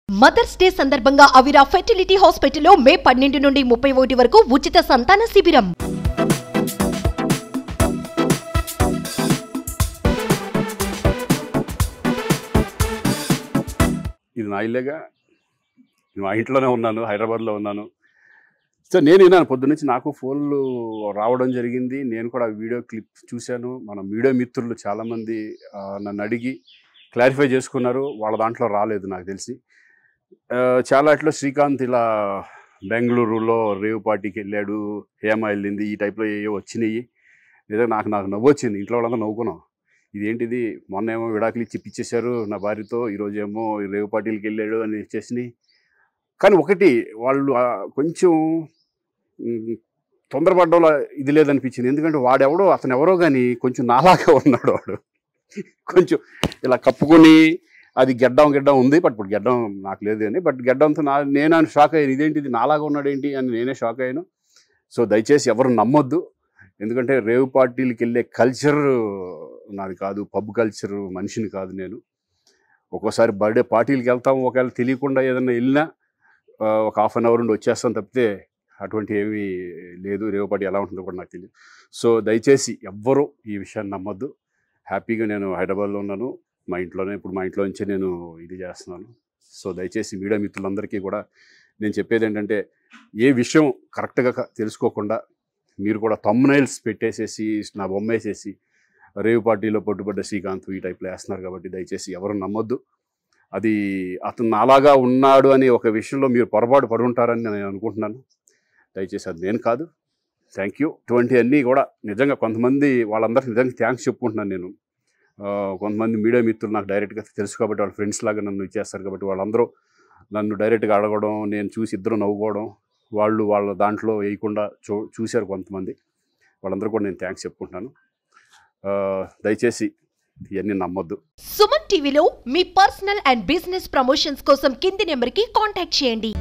Mothers day సందర్భంగా అవిరా fertility హాస్పిటల్లో మే 12 నుండి 31 వరకు ఉచిత సంతాన శిబిరం. ఇది నా ఇల్లేగా, మా ఇంట్లోనే ఉన్నాను, హైదరాబాద్లో ఉన్నాను. సో నేను విన్నాను పొద్దున్నుంచి, నాకు ఫోన్లు రావడం జరిగింది. నేను కూడా వీడియో క్లిప్ చూశాను. మన మీడియా మిత్రులు చాలామంది నన్ను అడిగి క్లారిఫై చేసుకున్నారు. వాళ్ళ దాంట్లో రాలేదు నాకు తెలిసి. చాలా ఇట్లా శ్రీకాంత్ ఇలా బెంగళూరులో రేవ్ పార్టీకి వెళ్ళాడు, హేమ వెళ్ళింది, ఈ టైప్లో ఏవో వచ్చినాయి. నిజంగా నాకు నవ్వు వచ్చింది. ఇంట్లో వాళ్ళంతా నవ్వుకున్నాం. ఇదేంటిది, మొన్న ఏమో విడాకులు ఇచ్చి పిచ్చేశారు నా భార్యతో, ఈరోజు ఏమో రేవ్ పార్టీలకి వెళ్ళాడు అని ఇచ్చేసినాయి. కానీ ఒకటి, వాళ్ళు కొంచెం తొందరపడ్డంలో ఇది లేదనిపించింది. ఎందుకంటే వాడెవడో, అతను ఎవరో కానీ కొంచెం నాలాగా ఉన్నాడు. వాడు కొంచెం ఇలా కప్పుకొని, అది గెడ్డం ఉంది, బట్ ఇప్పుడు గెడ్డం నాకు లేదు అని, బట్ గెడ్డంతో నేను షాక్ అయ్యాను. ఇదేంటిది నాలాగా ఉన్నాడు ఏంటి అని నేనే షాక్ అయ్యాను. సో దయచేసి ఎవరు నమ్మొద్దు. ఎందుకంటే రేవ్ పార్టీలకి వెళ్ళే కల్చర్ నాది కాదు, పబ్ కల్చర్ మనిషిని కాదు నేను. ఒక్కోసారి బర్త్డే పార్టీలకి వెళ్తాము, ఒకవేళ తెలియకుండా ఏదైనా వెళ్ళినా ఒక హాఫ్ అన్ అవర్ నుండి వచ్చేస్తాను తప్పితే అటువంటి ఏమీ లేదు. రేవ్ పార్టీ ఎలా ఉంటుందో కూడా నాకు తెలియదు. సో దయచేసి ఎవ్వరూ ఈ విషయాన్ని నమ్మొద్దు. హ్యాపీగా నేను హైదరాబాద్లో ఉన్నాను, మా ఇంట్లోనే. ఇప్పుడు మా ఇంట్లో నుంచే నేను ఇది చేస్తున్నాను. సో దయచేసి మీడియా మిత్రులందరికీ కూడా నేను చెప్పేది ఏంటంటే, ఏ విషయం కరెక్ట్గా తెలుసుకోకుండా మీరు కూడా థంబ్నైల్స్ పెట్టేసేసి, నా బొమ్మ వేసేసి రేవ్ పార్టీలో పట్టుబడ్డ శ్రీకాంత్ ఈ టైప్లో వేస్తున్నారు. కాబట్టి దయచేసి ఎవరు నమ్మొద్దు. అది అతను అలాగా ఉన్నాడు అనే ఒక విషయంలో మీరు పొరపాటు పడి ఉంటారని నేను అనుకుంటున్నాను. దయచేసి అది నేను కాదు. Thank you. ఇటువంటివన్నీ కూడా నిజంగా కొంతమంది, వాళ్ళందరికీ నిజంగా థ్యాంక్స్ చెప్పుకుంటున్నాను నేను. కొంతమంది మీడియా మిత్రులు నాకు డైరెక్ట్గా తెలుసు కాబట్టి, వాళ్ళ ఫ్రెండ్స్ లాగా నన్ను ఇచ్చేస్తారు కాబట్టి, వాళ్ళందరూ నన్ను డైరెక్ట్గా అడగడం, నేను చూసి ఇద్దరు నవ్వుకోవడం, వాళ్ళు వాళ్ళ దాంట్లో వేయకుండా చూశారు కొంతమంది. వాళ్ళందరూ కూడా నేను థ్యాంక్స్ చెప్పుకుంటున్నాను. దయచేసి ఇవన్నీ నమ్మొద్దు. సుమన్ టీవీలో మీ పర్సనల్ అండ్ బిజినెస్ ప్రమోషన్స్ కోసం కింది నెంబర్కి కాంటాక్ట్ చేయండి.